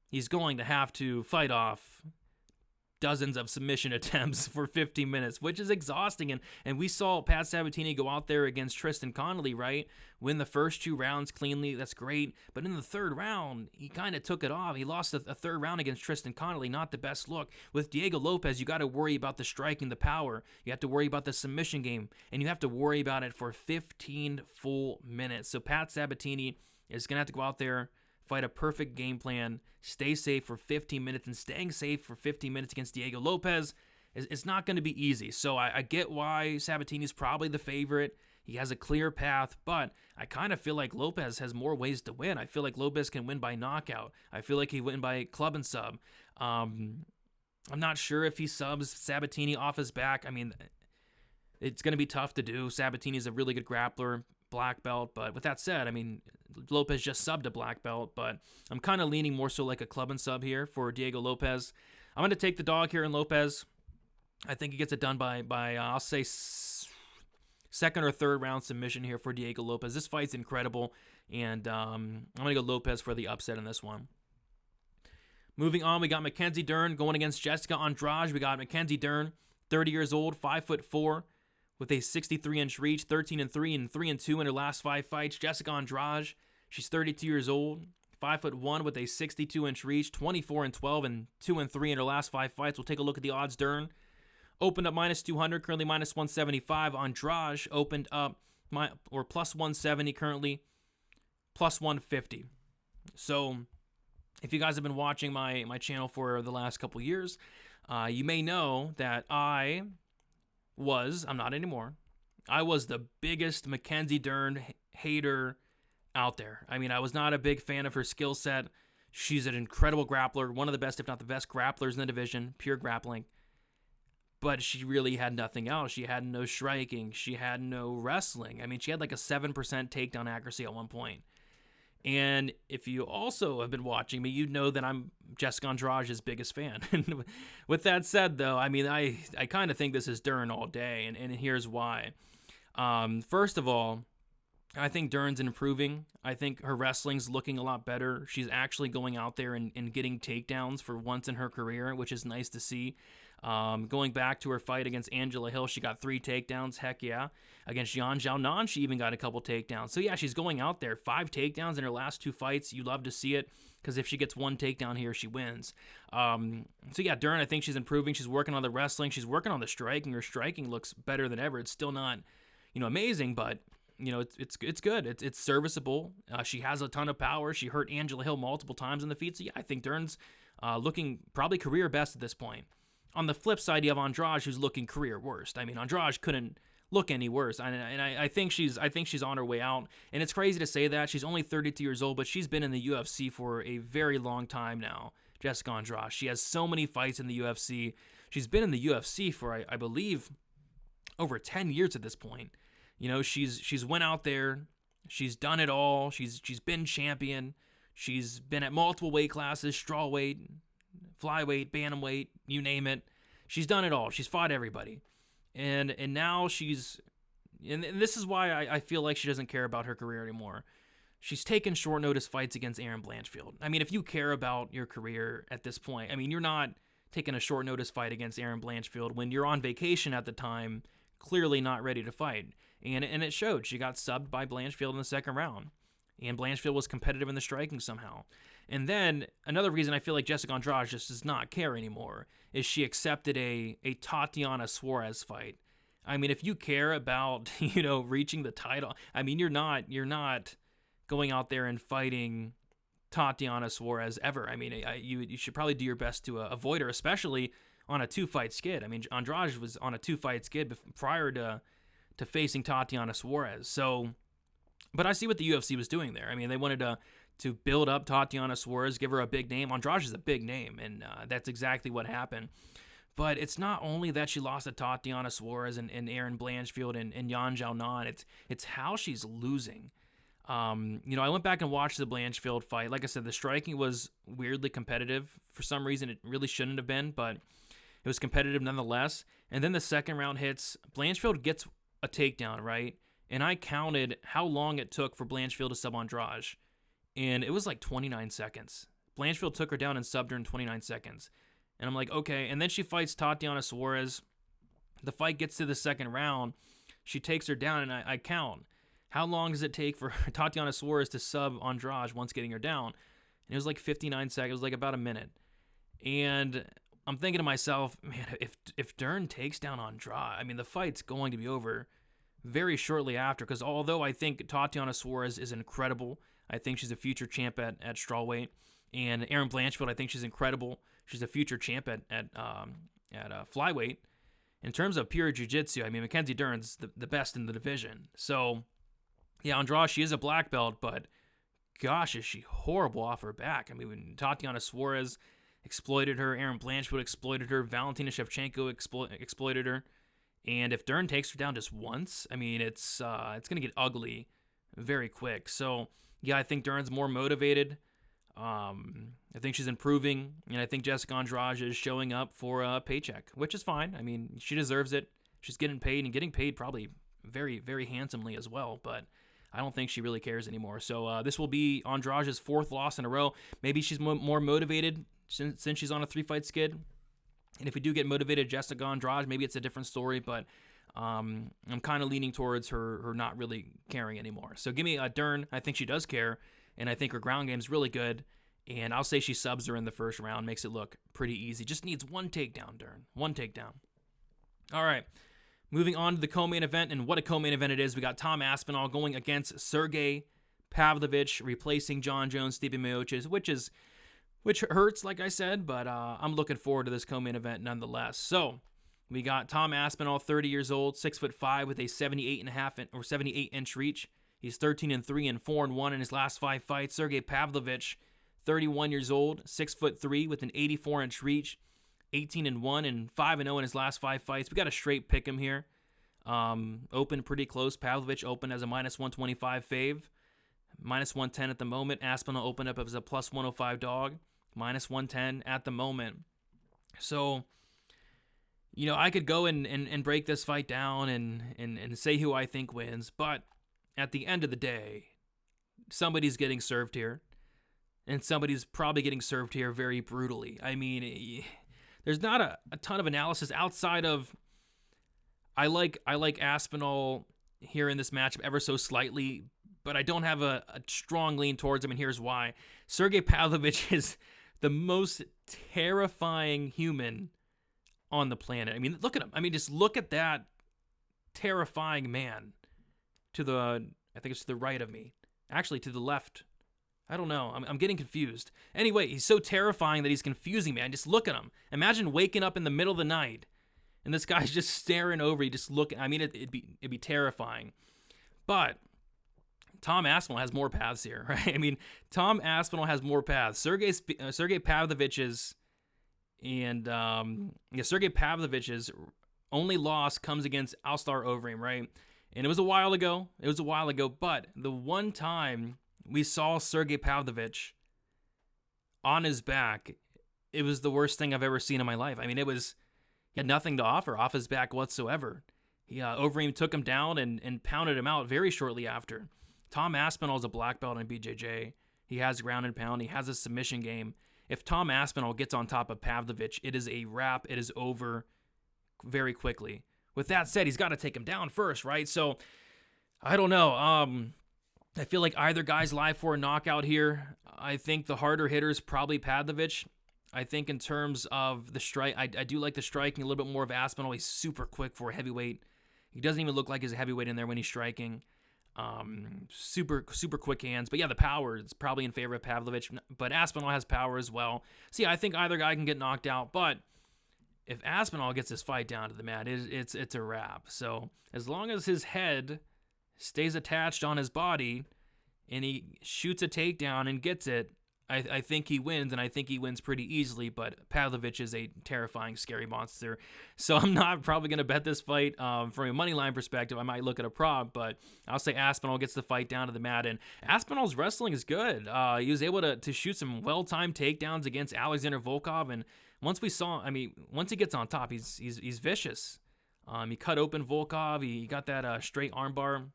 he's going to have to fight off dozens of submission attempts for 15 minutes, which is exhausting. And we saw Pat Sabatini go out there against Tristan Connolly, right? Win the first 2 rounds cleanly. That's great. But in the third round, he kind of took it off. He lost a third round against Tristan Connolly. Not the best look. With Diego Lopes, you got to worry about the striking, the power. You have to worry about the submission game. And you have to worry about it for 15 full minutes. So Pat Sabatini is going to have to go out there, fight a perfect game plan, stay safe for 15 minutes, and staying safe for 15 minutes against Diego Lopes is not going to be easy. So I get why Sabatini's probably the favorite. He has a clear path, but I kind of feel like Lopes has more ways to win. I feel like Lopes can win by knockout. I feel like he win by club and sub. I'm not sure if he subs Sabatini off his back. I mean, it's going to be tough to do. Sabatini's a really good grappler, black belt, but with that said, I mean, Lopes just subbed a black belt, but I'm kind of leaning more so like a club and sub here for Diego Lopes. I'm going to take the dog here in Lopes. I think he gets it done by I'll say second or third round submission here for Diego Lopes. This fight's incredible, and I'm going to go Lopes for the upset in this one. Moving on, we got Mackenzie Dern going against Jessica Andrade. We got Mackenzie Dern, 30 years old, 5'4", with a 63-inch reach, 13-3 and 3-2 in her last 5 fights. Jessica Andrade, she's 32 years old, 5'1" with a 62-inch reach, 24-12 and 2-3 in her last 5 fights. We'll take a look at the odds. Dern opened up -200, currently -175. Andrade opened up plus 170, currently plus 150. So if you guys have been watching my channel for the last couple years, you may know that I'm not anymore. I was the biggest Mackenzie Dern hater out there. I mean, I was not a big fan of her skill set. She's an incredible grappler, one of the best, if not the best grapplers in the division, pure grappling. But she really had nothing else. She had no striking. She had no wrestling. I mean, she had like a 7% takedown accuracy at one point. And if you also have been watching me, you know that I'm Jessica Andrade's biggest fan. With that said, though, I mean, I kind of think this is Dern all day, and here's why. First of all, I think Dern's improving. I think her wrestling's looking a lot better. She's actually going out there and getting takedowns for once in her career, which is nice to see. Going back to her fight against Angela Hill, she got 3 takedowns. Heck yeah. Against Yan Xiaonan, she even got a couple takedowns. So yeah, she's going out there. 5 takedowns in her last 2 fights. You love to see it, because if she gets 1 takedown here, she wins. So yeah, Dern, I think she's improving. She's working on the wrestling. She's working on the striking. Her striking looks better than ever. It's still not, amazing, but it's good. It's serviceable. She has a ton of power. She hurt Angela Hill multiple times in the feet. So yeah, I think Dern's looking probably career best at this point. On the flip side, you have Andrade, who's looking career worst. I mean, Andrade couldn't look any worse, and I think she's on her way out. And it's crazy to say that. She's only 32 years old, but she's been in the UFC for a very long time now. Jessica Andrade. She has so many fights in the UFC. She's been in the UFC for I believe over 10 years at this point. She's went out there. She's done it all. She's been champion. She's been at multiple weight classes: strawweight, flyweight, bantamweight, you name it. She's done it all. She's fought everybody. And now and this is why I feel like she doesn't care about her career anymore. She's taken short notice fights against Erin Blanchfield. I mean, if you care about your career at this point, I mean, you're not taking a short notice fight against Erin Blanchfield when you're on vacation at the time, clearly not ready to fight. And it showed. She got subbed by Blanchfield in the second round. And Blanchfield was competitive in the striking somehow. And then another reason I feel like Jessica Andrade just does not care anymore is she accepted a Tatiana Suarez fight. I mean, if you care about, reaching the title, I mean, you're not going out there and fighting Tatiana Suarez ever. I mean, you should probably do your best to avoid her, especially on a 2-fight skid. I mean, Andrade was on a 2-fight skid prior to facing Tatiana Suarez. So, but I see what the UFC was doing there. I mean, they wanted to build up Tatiana Suarez, give her a big name. Andrade is a big name, and that's exactly what happened. But it's not only that she lost to Tatiana Suarez and Erin Blanchfield and Yan Xiaonan. It's how she's losing. I went back and watched the Blanchfield fight. Like I said, the striking was weirdly competitive. For some reason, it really shouldn't have been, but it was competitive nonetheless. And then the second round hits. Blanchfield gets a takedown, right? And I counted how long it took for Blanchfield to sub Andrade. And it was like 29 seconds. Blanchfield took her down and subbed her in 29 seconds. And I'm like, okay. And then she fights Tatiana Suarez. The fight gets to the second round. She takes her down, and I count. How long does it take for Tatiana Suarez to sub Andrade once getting her down? And it was like 59 seconds. It was like about a minute. And I'm thinking to myself, man, if Dern takes down Andrade, I mean, the fight's going to be over very shortly after. Because although I think Tatiana Suarez is incredible, I think she's a future champ at strawweight. And Erin Blanchfield, I think she's incredible. She's a future champ at flyweight. In terms of pure jiu-jitsu, I mean, Mackenzie Dern's the best in the division. So, yeah, Andrade, she is a black belt, but gosh, is she horrible off her back. I mean, when Tatiana Suarez exploited her, Erin Blanchfield exploited her, Valentina Shevchenko exploited her. And if Dern takes her down just once, I mean, it's going to get ugly very quick. So, yeah, I think Dern's more motivated. I think she's improving, and I think Jessica Andrade is showing up for a paycheck, which is fine. I mean, she deserves it. She's getting paid, and getting paid probably very, very handsomely as well, but I don't think she really cares anymore. So this will be Andrade's 4th loss in a row. Maybe she's more motivated since she's on a 3-fight skid, and if we do get motivated Jessica Andrade, maybe it's a different story, but I'm kind of leaning towards her not really caring anymore. So give me Dern. I think she does care. And I think her ground game is really good. And I'll say she subs her in the first round, makes it look pretty easy. Just needs one takedown, Dern. One takedown. All right. Moving on to the co-main event. And what a co-main event it is. We got Tom Aspinall going against Sergei Pavlovich, replacing John Jones, Stipe Miocic, which hurts, like I said. But I'm looking forward to this co-main event nonetheless. So we got Tom Aspinall, 30 years old, 6'5", with a 78-inch reach. He's 13-3 and 4-1 in his last 5 fights. Sergei Pavlovich, 31 years old, 6'3", with an 84-inch reach, 18-1 and 5-0 in his last 5 fights. We got a straight pick him here. Open pretty close. Pavlovich opened as a -125 fave, -110 at the moment. Aspinall opened up as a +105 dog, -110 at the moment. So, you know, I could go and break this fight down and say who I think wins, but at the end of the day, somebody's getting served here, and somebody's probably getting served here very brutally. I mean, there's not a ton of analysis outside of I like Aspinall here in this matchup ever so slightly, but I don't have a strong lean towards him, and here's why. Sergei Pavlovich is the most terrifying human on the planet. I mean, look at him. I mean, just look at that terrifying man. I think it's to the right of me. Actually, to the left. I don't know. I'm getting confused. Anyway, he's so terrifying that he's confusing me. I just look at him. Imagine waking up in the middle of the night and this guy's just staring over you, just looking. I mean, it'd be terrifying. But Tom Aspinall has more paths here, right? I mean, Tom Aspinall has more paths. Sergei Pavlovich's Sergei Pavlovich's only loss comes against Alstar Overeem, right? And it was a while ago. But the one time we saw Sergei Pavlovich on his back, it was the worst thing I've ever seen in my life. I mean, he had nothing to offer off his back whatsoever. Overeem took him down and pounded him out very shortly after. Tom Aspinall is a black belt in BJJ. He has ground and pound. He has a submission game. If Tom Aspinall gets on top of Pavlovich, it is a wrap. It is over very quickly. With that said, he's got to take him down first, right? So, I don't know. I feel like either guy's live for a knockout here. I think the harder hitter is probably Pavlovich. I think in terms of the strike, I do like the striking a little bit more of Aspinall. He's super quick for a heavyweight. He doesn't even look like he's a heavyweight in there when he's striking. Super quick hands. But yeah, the power is probably in favor of Pavlovich. But Aspinall has power as well. So yeah, I think either guy can get knocked out. But if Aspinall gets this fight down to the mat, it's a wrap. So as long as his head stays attached on his body and he shoots a takedown and gets it, I think he wins, and I think he wins pretty easily, but Pavlovich is a terrifying, scary monster. So I'm not probably going to bet this fight. From a money line perspective, I might look at a prop, but I'll say Aspinall gets the fight down to the mat, and Aspinall's wrestling is good. He was able to shoot some well-timed takedowns against Alexander Volkov, and once he gets on top, he's vicious. He cut open Volkov, he got that straight armbar.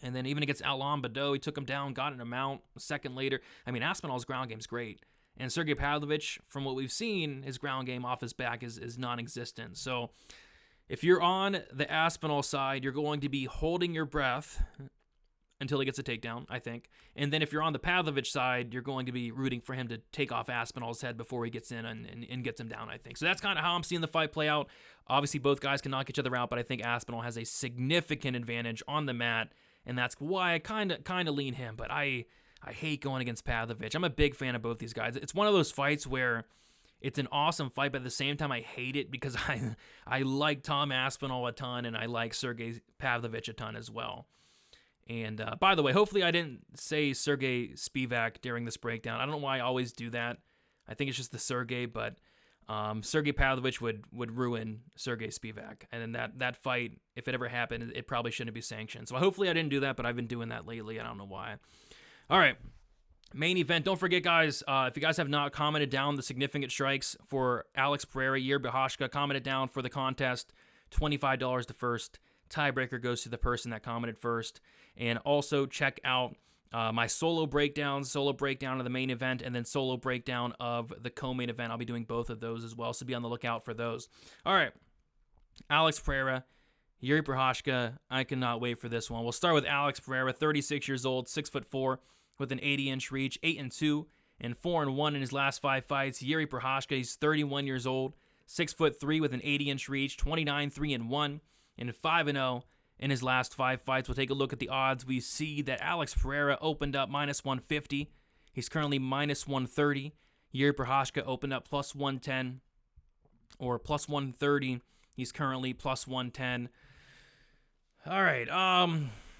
And then even against Outlaw Badeau, he took him down, got in a mount a second later. I mean, Aspinall's ground game's great. And Sergei Pavlovich, from what we've seen, his ground game off his back is non-existent. So if you're on the Aspinall side, you're going to be holding your breath until he gets a takedown, I think. And then if you're on the Pavlovich side, you're going to be rooting for him to take off Aspinall's head before he gets in and gets him down, I think. So that's kind of how I'm seeing the fight play out. Obviously, both guys can knock each other out, but I think Aspinall has a significant advantage on the mat, and that's why I kind of lean him. But I hate going against Pavlovich. I'm a big fan of both these guys. It's one of those fights where it's an awesome fight, but at the same time, I hate it because I like Tom Aspinall a ton, and I like Sergei Pavlovich a ton as well. And by the way, hopefully I didn't say Sergei Spivak during this breakdown. I don't know why I always do that. I think it's just the Sergei, but Sergei Pavlovich would ruin Sergei Spivak. And then that fight, if it ever happened, it probably shouldn't be sanctioned. So hopefully I didn't do that, but I've been doing that lately. I don't know why. All right. Main event. Don't forget, guys, if you guys have not commented down the significant strikes for Alex Pereira, Jiri Prochazka, comment it down for the contest. $25 the first. Tiebreaker goes to the person that commented first. And also check out my solo breakdown of the main event, and then solo breakdown of the co-main event. I'll be doing both of those as well, so be on the lookout for those. All right, Alex Pereira, Jiri Prochazka. I cannot wait for this one. We'll start with Alex Pereira, 36 years old, 6'4", with an 80-inch reach, 8-2, and 4-1 in his last 5 fights. Jiri Prochazka, he's 31 years old, 6'3", with an 80-inch reach, 29, 3-1, and 5-0 in his last 5 fights. We'll take a look at the odds. We see that Alex Pereira opened up -150. He's currently -130. Jiri Prochazka opened up +110 or +130. He's currently +110. All right.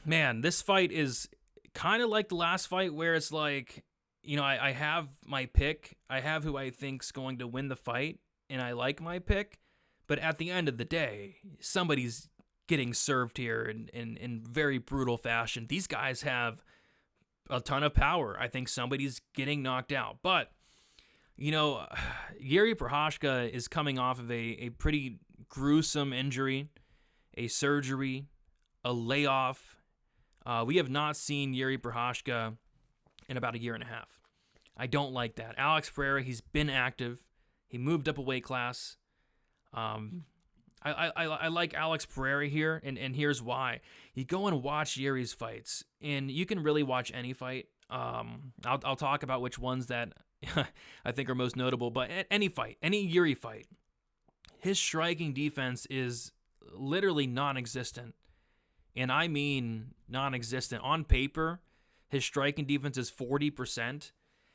Man, this fight is kind of like the last fight where it's like, you know, I have my pick. I have who I think's going to win the fight, and I like my pick. But at the end of the day, somebody's getting served here in very brutal fashion. These guys have a ton of power. I think somebody's getting knocked out. But, you know, Jiri Prochazka is coming off of a pretty gruesome injury, a surgery, a layoff. We have not seen Jiri Prochazka in about a year and a half. I don't like that. Alex Pereira, he's been active. He moved up a weight class. I like Alex Pereira here, and here's why. You go and watch Jiri's fights, and you can really watch any fight. I'll talk about which ones that I think are most notable, but any fight, any Jiri fight, his striking defense is literally non-existent. And I mean non-existent. On paper, his striking defense is 40%,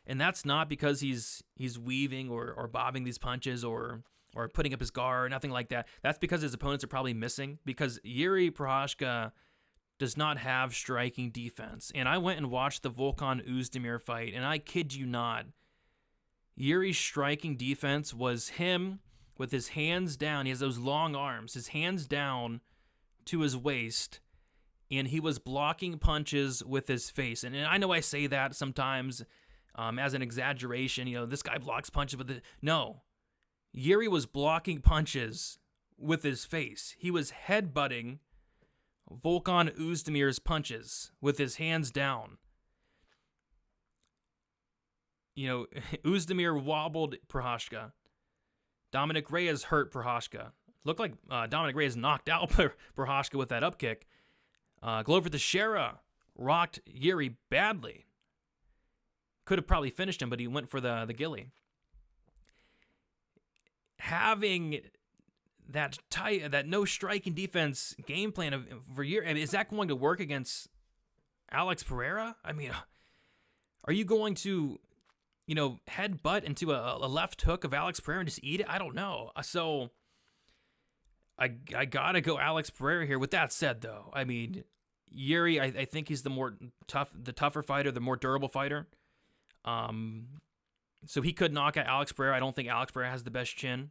and that's not because he's weaving or bobbing these punches or putting up his guard, nothing like that. That's because his opponents are probably missing, because Jiri Prochazka does not have striking defense. And I went and watched the Volkan Oezdemir fight, and I kid you not, Jiri's striking defense was him with his hands down. He has those long arms, his hands down to his waist, and he was blocking punches with his face. And I know I say that sometimes as an exaggeration, you know, this guy blocks punches with it. No. Jiri was blocking punches with his face. He was headbutting Volkan Oezdemir's punches with his hands down. You know, Oezdemir wobbled Prochazka. Dominic Reyes hurt Prochazka. Looked like Dominic Reyes knocked out Prochazka with that upkick. Glover Teixeira rocked Jiri badly. Could have probably finished him, but he went for the ghillie. Having that no striking defense game plan for Jiri, I mean, is that going to work against Alex Pereira? I mean, are you going to, you know, headbutt into a left hook of Alex Pereira and just eat it? I don't know. So I gotta go Alex Pereira here. With that said, though, I mean, Jiri, I think he's the tougher fighter, the more durable fighter. So he could knock out Alex Pereira. I don't think Alex Pereira has the best chin.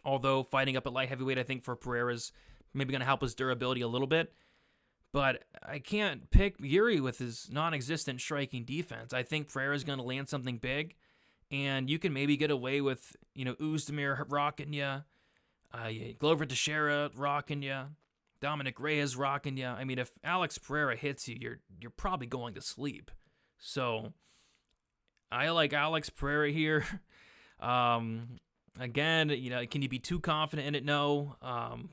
Although fighting up at light heavyweight, I think for Pereira's maybe going to help his durability a little bit. But I can't pick Jiri with his non-existent striking defense. I think Pereira's going to land something big. And you can maybe get away with, you know, Oezdemir rocking you. Glover Teixeira rocking you. Dominic Reyes rocking you. I mean, if Alex Pereira hits you, you're probably going to sleep. So I like Alex Pereira here. Again, you know, can you be too confident in it? No.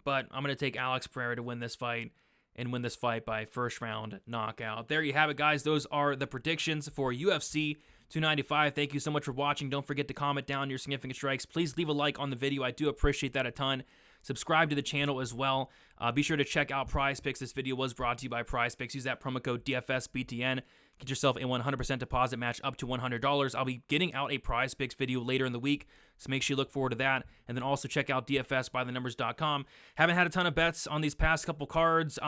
But I'm going to take Alex Pereira to win this fight and win this fight by first round knockout. There you have it, guys. Those are the predictions for UFC 295. Thank you so much for watching. Don't forget to comment down your significant strikes. Please leave a like on the video. I do appreciate that a ton. Subscribe to the channel as well. Be sure to check out Prize Picks. This video was brought to you by Prize Picks. Use that promo code DFSBTN. Get yourself a 100% deposit match up to $100. I'll be getting out a Prize Picks video later in the week, so make sure you look forward to that. And then also check out DFSbythenumbers.com. Haven't had a ton of bets on these past couple cards.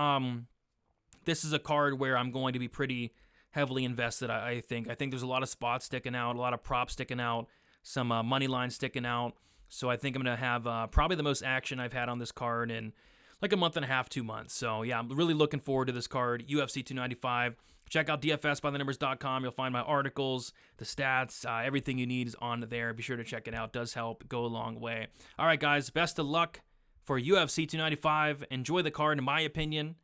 This is a card where I'm going to be pretty heavily invested, I think. I think there's a lot of spots sticking out, a lot of props sticking out, some money lines sticking out. So I think I'm going to have probably the most action I've had on this card in like a month and a half, 2 months. So yeah, I'm really looking forward to this card, UFC 295. Check out DFSbythenumbers.com. You'll find my articles, the stats, everything you need is on there. Be sure to check it out. It does help go a long way. All right, guys, best of luck for UFC 295. Enjoy the card, in my opinion.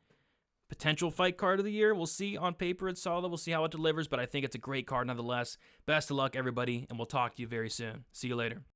Potential fight card of the year. We'll see. On paper, it's solid. We'll see how it delivers, but I think it's a great card nonetheless. Best of luck, everybody, and we'll talk to you very soon. See you later.